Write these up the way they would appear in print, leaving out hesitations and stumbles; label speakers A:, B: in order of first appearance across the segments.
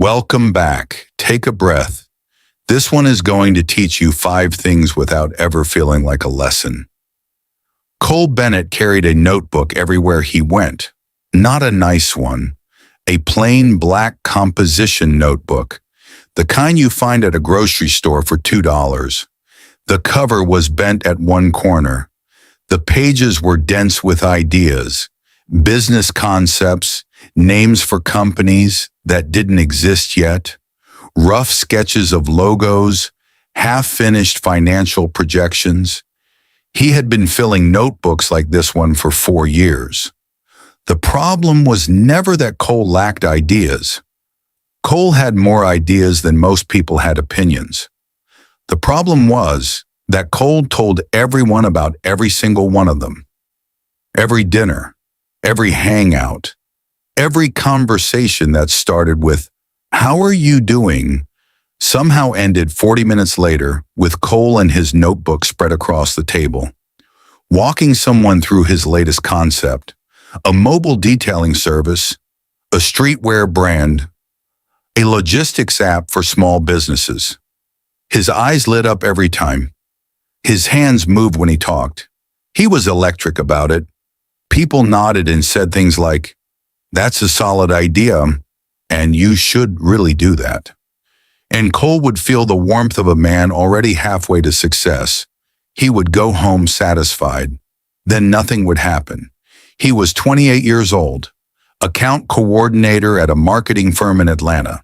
A: Welcome back. Take a breath. This one is going to teach you 5 things without ever feeling like a lesson. Cole Bennett carried a notebook everywhere he went. Not a nice one. A plain black composition notebook. The kind you find at a grocery store for $2. The cover was bent at one corner. The pages were dense with ideas, business concepts, names for companies that didn't exist yet, rough sketches of logos, half-finished financial projections. He had been filling notebooks like this one for 4 years. The problem was never that Cole lacked ideas. Cole had more ideas than most people had opinions. The problem was that Cole told everyone about every single one of them. Every dinner, every hangout, every conversation that started with, "How are you doing?" somehow ended 40 minutes later with Cole and his notebook spread across the table, walking someone through his latest concept, a mobile detailing service, a streetwear brand, a logistics app for small businesses. His eyes lit up every time. His hands moved when he talked. He was electric about it. People nodded and said things like, "That's a solid idea, and you should really do that." And Cole would feel the warmth of a man already halfway to success. He would go home satisfied. Then nothing would happen. He was 28 years old, account coordinator at a marketing firm in Atlanta.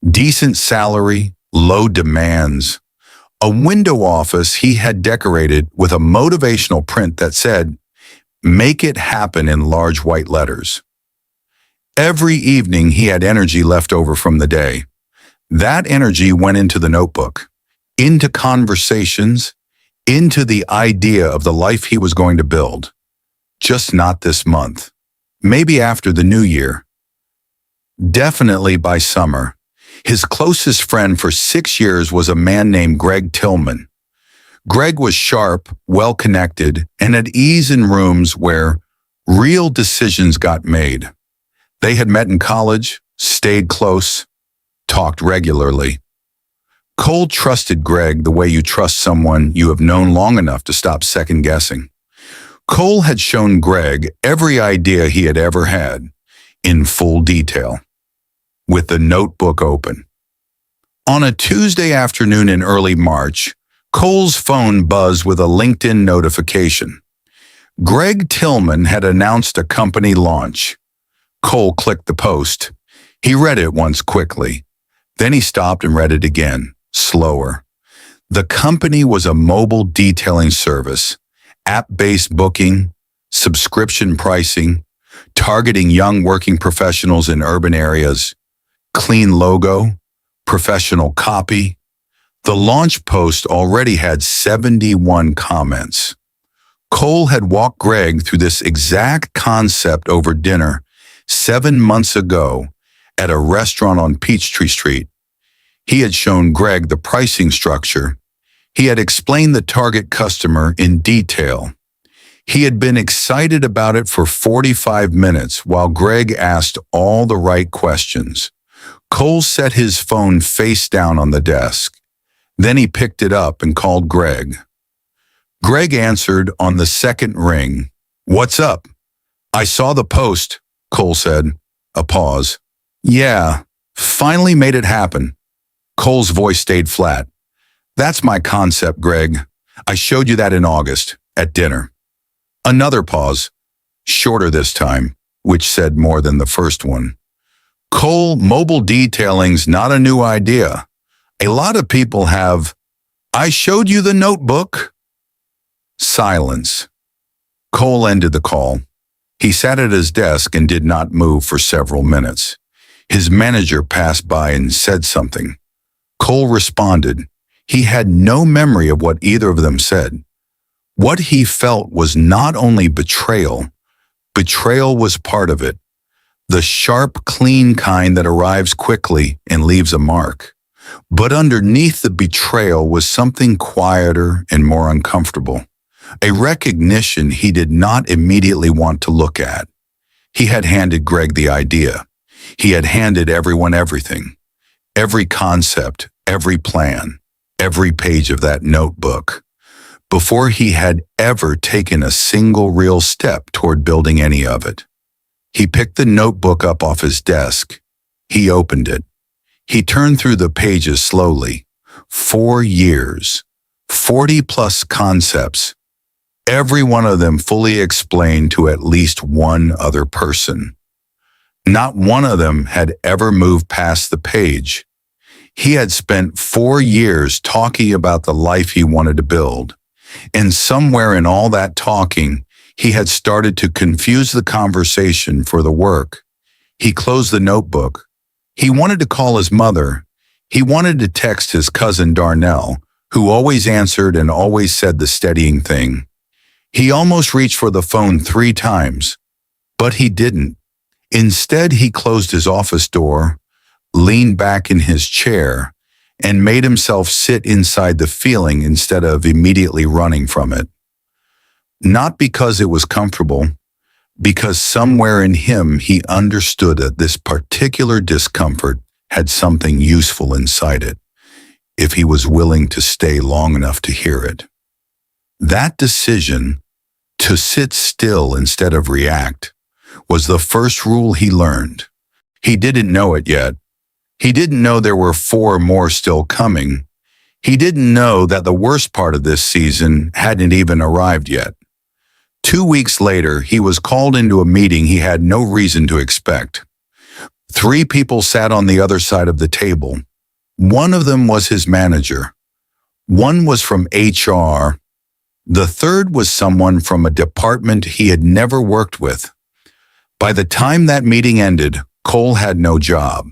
A: Decent salary, low demands. A window office he had decorated with a motivational print that said, "Make it happen," in large white letters. Every evening he had energy left over from the day. That energy went into the notebook, into conversations, into the idea of the life he was going to build. Just not this month. Maybe after the new year. Definitely by summer. His closest friend for 6 years was a man named Greg Tillman. Greg was sharp, well-connected, and at ease in rooms where real decisions got made. They had met in college, stayed close, talked regularly. Cole trusted Greg the way you trust someone you have known long enough to stop second-guessing. Cole had shown Greg every idea he had ever had, in full detail, with the notebook open. On a Tuesday afternoon in early March, Cole's phone buzzed with a LinkedIn notification. Greg Tillman had announced a company launch. Cole clicked the post. He read it once quickly. Then he stopped and read it again, slower. The company was a mobile detailing service, app-based booking, subscription pricing, targeting young working professionals in urban areas, clean logo, professional copy. The launch post already had 71 comments. Cole had walked Greg through this exact concept over dinner 7 months ago at a restaurant on Peachtree Street. He had shown Greg the pricing structure. He had explained the target customer in detail. He had been excited about it for 45 minutes while Greg asked all the right questions. Cole set his phone face down on the desk. Then he picked it up and called Greg. Greg answered on the second ring. "What's up?" "I saw the post," Cole said. A pause. "Yeah, finally made it happen." Cole's voice stayed flat. "That's my concept, Greg. I showed you that in August, at dinner." Another pause, shorter this time, which said more than the first one. "Cole, mobile detailing's not a new idea. A lot of people have. I showed you the notebook." Silence. Cole ended the call. He sat at his desk and did not move for several minutes. His manager passed by and said something. Cole responded. He had no memory of what either of them said. What he felt was not only betrayal. Betrayal was part of it. The sharp, clean kind that arrives quickly and leaves a mark. But underneath the betrayal was something quieter and more uncomfortable. A recognition he did not immediately want to look at. He had handed Greg the idea. He had handed everyone everything. every concept, every plan, every page of that notebook, before he had ever taken a single real step toward building any of it. He picked the notebook up off his desk. He opened it. He turned through the pages slowly. 4 years, 40+ concepts, every one of them fully explained to at least one other person. Not one of them had ever moved past the page. He had spent 4 years talking about the life he wanted to build. And somewhere in all that talking, he had started to confuse the conversation for the work. He closed the notebook. He wanted to call his mother. He wanted to text his cousin Darnell, who always answered and always said the steadying thing. He almost reached for the phone 3 times, but he didn't. Instead, he closed his office door, leaned back in his chair, and made himself sit inside the feeling instead of immediately running from it. Not because it was comfortable, because somewhere in him he understood that this particular discomfort had something useful inside it, if he was willing to stay long enough to hear it. That decision, to sit still instead of react, was the first rule he learned. He didn't know it yet. He didn't know there were 4 more still coming. He didn't know that the worst part of this season hadn't even arrived yet. 2 weeks later, he was called into a meeting he had no reason to expect. 3 people sat on the other side of the table. One of them was his manager. One was from HR. The third was someone from a department he had never worked with. By the time that meeting ended, Cole had no job.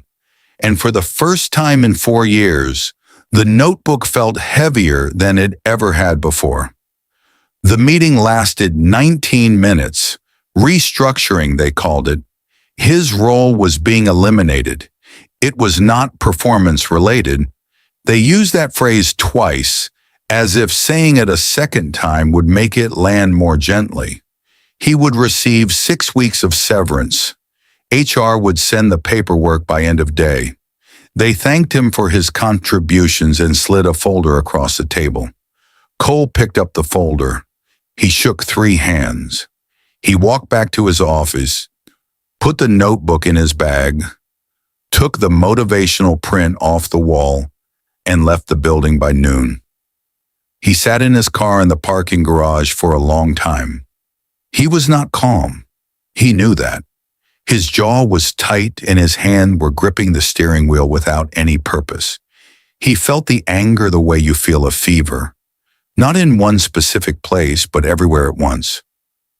A: And for the first time in 4 years, the notebook felt heavier than it ever had before. The meeting lasted 19 minutes. Restructuring, they called it. His role was being eliminated. It was not performance-related. They used that phrase twice, as if saying it a second time would make it land more gently. He would receive 6 weeks of severance. HR would send the paperwork by end of day. They thanked him for his contributions and slid a folder across the table. Cole picked up the folder. He shook 3 hands. He walked back to his office, put the notebook in his bag, took the motivational print off the wall, and left the building by noon. He sat in his car in the parking garage for a long time. He was not calm. He knew that. His jaw was tight and his hands were gripping the steering wheel without any purpose. He felt the anger the way you feel a fever, not in one specific place, but everywhere at once.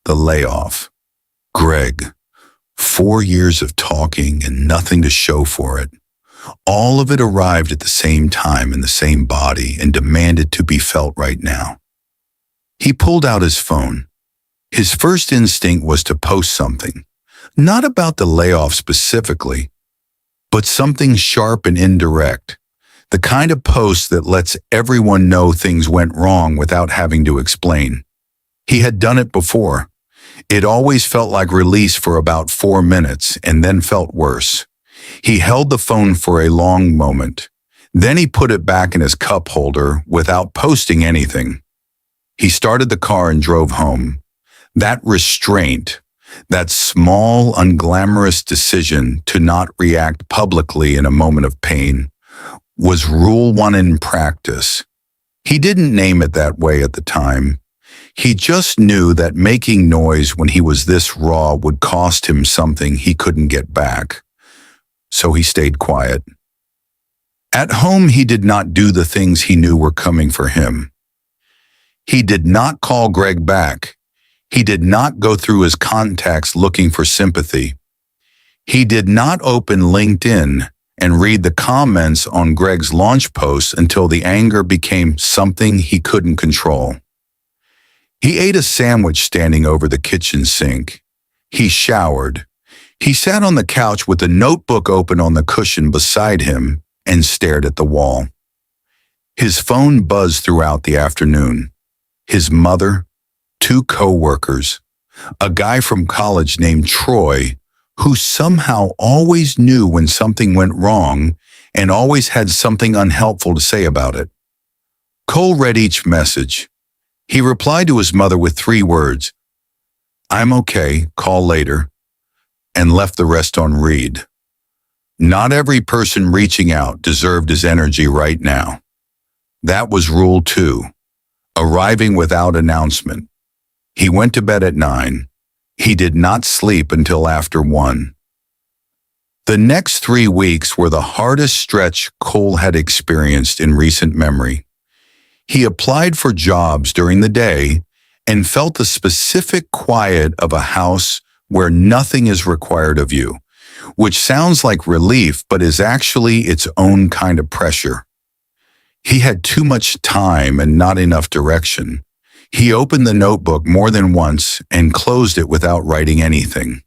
A: The layoff. Greg. 4 years of talking and nothing to show for it. All of it arrived at the same time in the same body and demanded to be felt right now. He pulled out his phone. His first instinct was to post something, not about the layoff specifically, but something sharp and indirect, the kind of post that lets everyone know things went wrong without having to explain. He had done it before. It always felt like release for about 4 minutes and then felt worse. He held the phone for a long moment. Then he put it back in his cup holder without posting anything. He started the car and drove home. That restraint, that small, unglamorous decision to not react publicly in a moment of pain, was rule 1 in practice. He didn't name it that way at the time. He just knew that making noise when he was this raw would cost him something he couldn't get back. So he stayed quiet. At home, he did not do the things he knew were coming for him. He did not call Greg back. He did not go through his contacts looking for sympathy. He did not open LinkedIn and read the comments on Greg's launch posts until the anger became something he couldn't control. He ate a sandwich standing over the kitchen sink. He showered. He sat on the couch with a notebook open on the cushion beside him and stared at the wall. His phone buzzed throughout the afternoon. His mother, 2 co-workers, a guy from college named Troy, who somehow always knew when something went wrong and always had something unhelpful to say about it. Cole read each message. He replied to his mother with 3 words, "I'm okay, call later," and left the rest on read. Not every person reaching out deserved his energy right now. That was rule 2, arriving without announcement. He went to bed at 9. He did not sleep until after 1. The next 3 weeks were the hardest stretch Cole had experienced in recent memory. He applied for jobs during the day and felt the specific quiet of a house where nothing is required of you, which sounds like relief but is actually its own kind of pressure. He had too much time and not enough direction. He opened the notebook more than once and closed it without writing anything.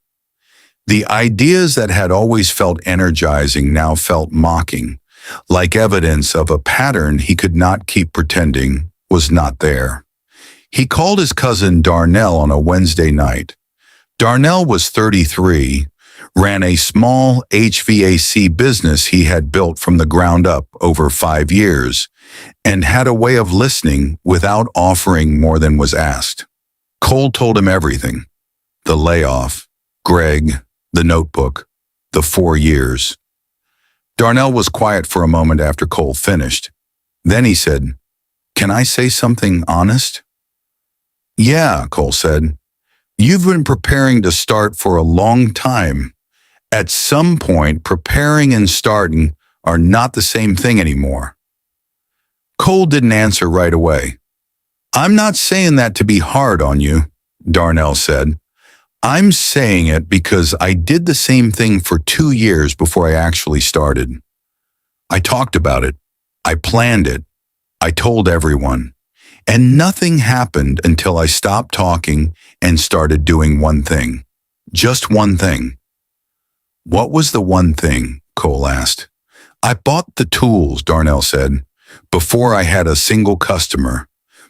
A: The ideas that had always felt energizing now felt mocking, like evidence of a pattern he could not keep pretending was not there. He called his cousin Darnell on a Wednesday night. Darnell was 33, ran a small HVAC business he had built from the ground up over 5 years, and had a way of listening without offering more than was asked. Cole told him everything: the layoff, Greg, the notebook, the 4 years. Darnell was quiet for a moment after Cole finished. Then he said, "Can I say something honest?" "Yeah," Cole said. "You've been preparing to start for a long time. At some point, preparing and starting are not the same thing anymore." Cole didn't answer right away. "I'm not saying that to be hard on you," Darnell said. "I'm saying it because I did the same thing for 2 years before I actually started. I talked about it. I planned it. I told everyone. And nothing happened until I stopped talking and started doing one thing. Just one thing." "What was the one thing?" Cole asked. "I bought the tools," Darnell said, "before I had a single customer,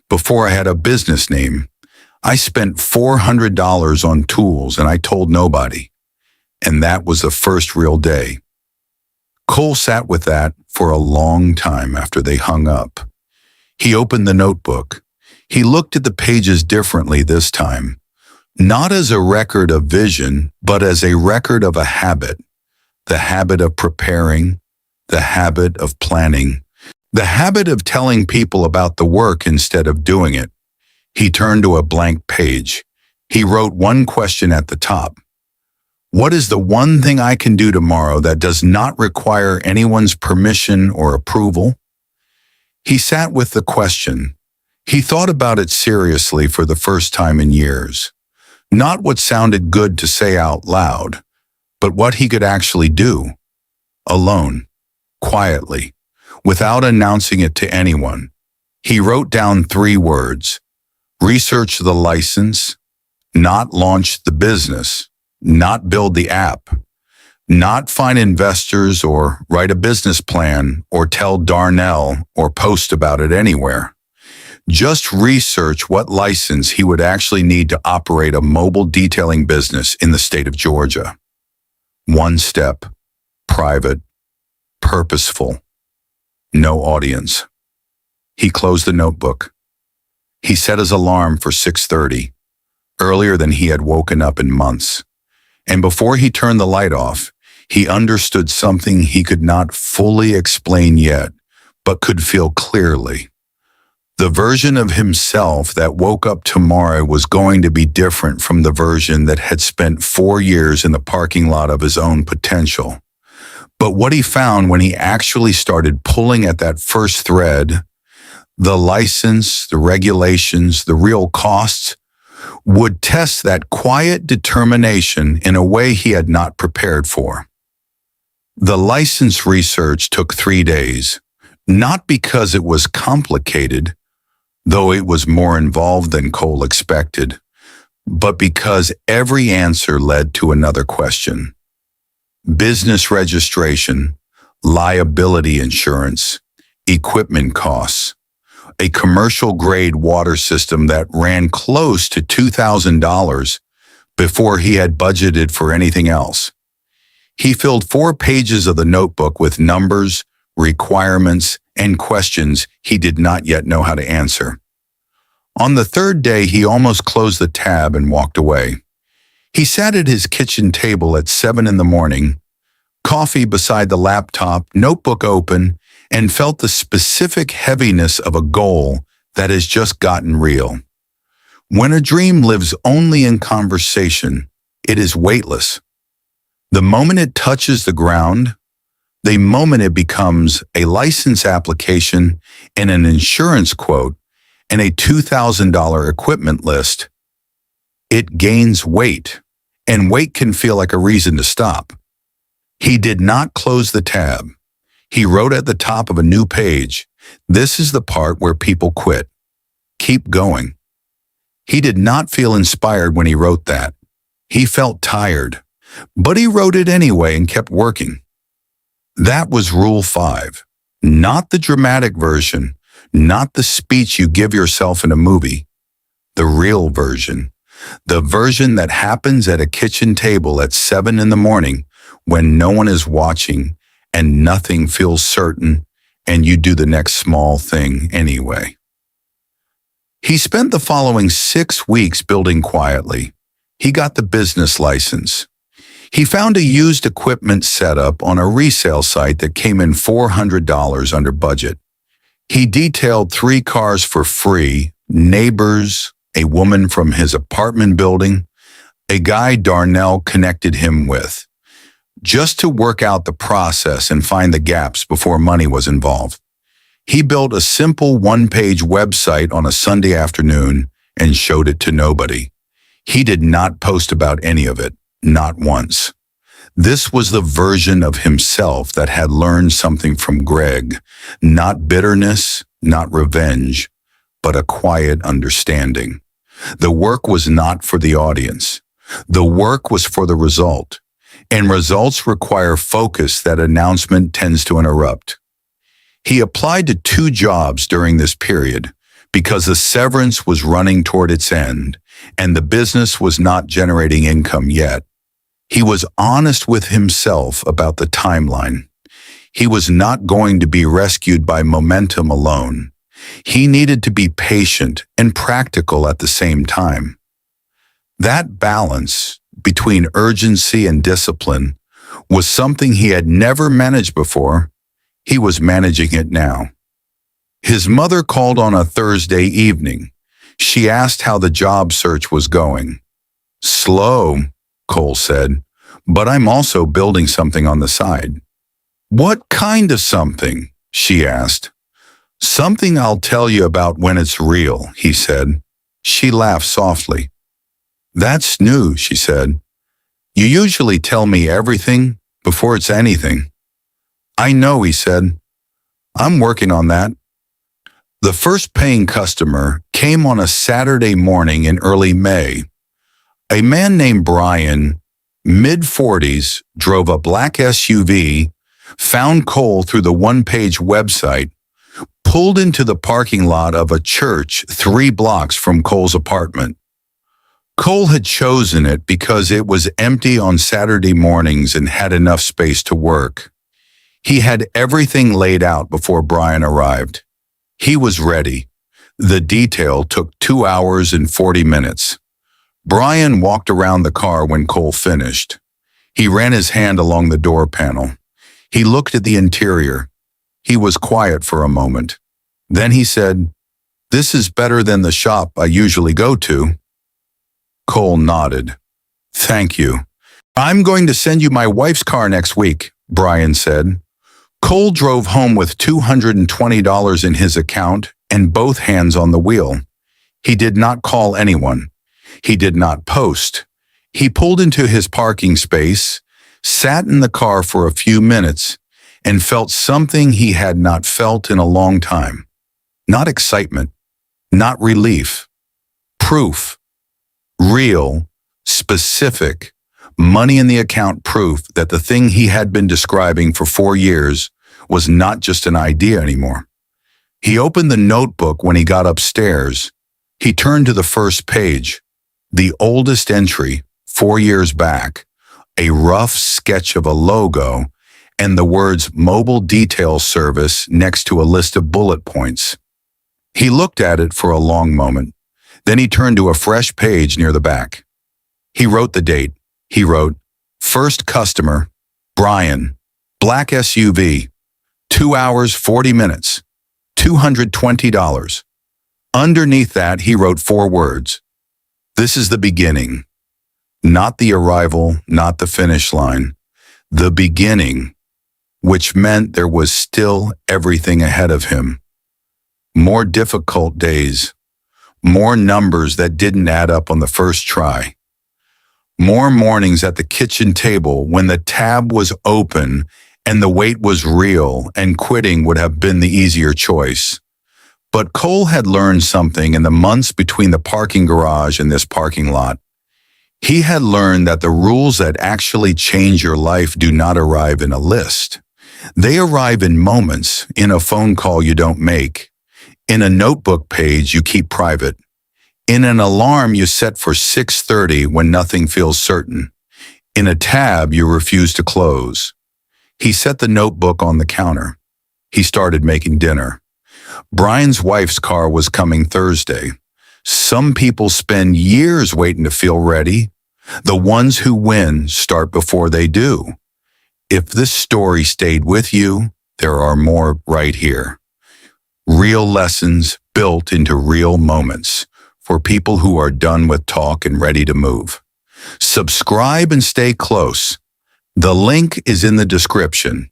A: before I had a business name. I spent $400 on tools and I told nobody. And that was the first real day." Cole sat with that for a long time after they hung up. He opened the notebook. He looked at the pages differently this time, not as a record of vision, but as a record of a habit. The habit of preparing, the habit of planning, the habit of telling people about the work instead of doing it. He turned to a blank page. He wrote one question at the top. "What is the one thing I can do tomorrow that does not require anyone's permission or approval?" He sat with the question. He thought about it seriously for the first time in years. Not what sounded good to say out loud, but what he could actually do. Alone, quietly, without announcing it to anyone. He wrote down 3 words: research the license, not launch the business, not build the app, not find investors or write a business plan or tell Darnell or post about it anywhere. Just research what license he would actually need to operate a mobile detailing business in the state of Georgia. One step, private, purposeful, no audience. He closed the notebook. He set his alarm for 6:30, earlier than he had woken up in months. And before he turned the light off, he understood something he could not fully explain yet, but could feel clearly. The version of himself that woke up tomorrow was going to be different from the version that had spent 4 years in the parking lot of his own potential. But what he found when he actually started pulling at that first thread, the license, the regulations, the real costs, would test that quiet determination in a way he had not prepared for. The license research took 3 days, not because it was complicated, though it was more involved than Cole expected, but because every answer led to another question. Business registration, liability insurance, equipment costs, a commercial-grade water system that ran close to $2,000 before he had budgeted for anything else. He filled 4 pages of the notebook with numbers, requirements, and questions he did not yet know how to answer. On the third day, he almost closed the tab and walked away. He sat at his kitchen table at 7 in the morning, coffee beside the laptop, notebook open, and felt the specific heaviness of a goal that has just gotten real. When a dream lives only in conversation, it is weightless. The moment it touches the ground, the moment it becomes a license application and an insurance quote and a $2,000 equipment list, it gains weight, and weight can feel like a reason to stop. He did not close the tab. He wrote at the top of a new page, "This is the part where people quit. Keep going." He did not feel inspired when he wrote that. He felt tired, but he wrote it anyway and kept working. That was Rule 5. Not the dramatic version, not the speech you give yourself in a movie. The real version. The version that happens at a kitchen table at 7 in the morning when no one is watching and nothing feels certain and you do the next small thing anyway. He spent the following 6 weeks building quietly. He got the business license. He found a used equipment setup on a resale site that came in $400 under budget. He detailed 3 cars for free, neighbors, a woman from his apartment building, a guy Darnell connected him with, just to work out the process and find the gaps before money was involved. He built a simple 1-page website on a Sunday afternoon and showed it to nobody. He did not post about any of it, not once. This was the version of himself that had learned something from Greg, not bitterness, not revenge, but a quiet understanding. The work was not for the audience. The work was for the result, and results require focus that announcement tends to interrupt. He applied to 2 jobs during this period because the severance was running toward its end and the business was not generating income yet. He was honest with himself about the timeline. He was not going to be rescued by momentum alone. He needed to be patient and practical at the same time. That balance between urgency and discipline was something he had never managed before. He was managing it now. His mother called on a Thursday evening. She asked how the job search was going. "Slow," Cole said, "but I'm also building something on the side." "What kind of something?" she asked. "Something I'll tell you about when it's real," he said. She laughed softly. "That's new," she said. "You usually tell me everything before it's anything." "I know," he said. "I'm working on that." The first paying customer came on a Saturday morning in early May. A man named Brian, mid-40s, drove a black SUV, found Cole through the 1-page website, pulled into the parking lot of a church 3 blocks from Cole's apartment. Cole had chosen it because it was empty on Saturday mornings and had enough space to work. He had everything laid out before Brian arrived. He was ready. The detail took 2 hours and 40 minutes. Brian walked around the car when Cole finished. He ran his hand along the door panel. He looked at the interior. He was quiet for a moment. Then he said, "This is better than the shop I usually go to." Cole nodded. "Thank you. I'm going to send you my wife's car next week," Brian said. Cole drove home with $220 in his account and both hands on the wheel. He did not call anyone. He did not post. He pulled into his parking space, sat in the car for a few minutes, and felt something he had not felt in a long time. Not excitement, not relief. Proof. Real, specific, money in the account proof that the thing he had been describing for 4 years was not just an idea anymore. He opened the notebook when he got upstairs. He turned to the first page, the oldest entry, 4 years back, a rough sketch of a logo, and the words mobile detail service next to a list of bullet points. He looked at it for a long moment. Then he turned to a fresh page near the back. He wrote the date. He wrote, "First customer, Brian, black SUV, 2 hours, 40 minutes, $220. Underneath that, he wrote 4 words. This is the beginning. Not the arrival, not the finish line. The beginning, which meant there was still everything ahead of him. More difficult days, more numbers that didn't add up on the first try. More mornings at the kitchen table when the tab was open and the wait was real and quitting would have been the easier choice. But Cole had learned something in the months between the parking garage and this parking lot. He had learned that the rules that actually change your life do not arrive in a list. They arrive in moments, in a phone call you don't make, in a notebook page you keep private, in an alarm you set for 6:30 when nothing feels certain, in a tab you refuse to close. He set the notebook on the counter. He started making dinner. Brian's wife's car was coming Thursday. Some people spend years waiting to feel ready. The ones who win start before they do. If this story stayed with you, there are more right here. Real lessons built into real moments for people who are done with talk and ready to move. Subscribe and stay close. The link is in the description.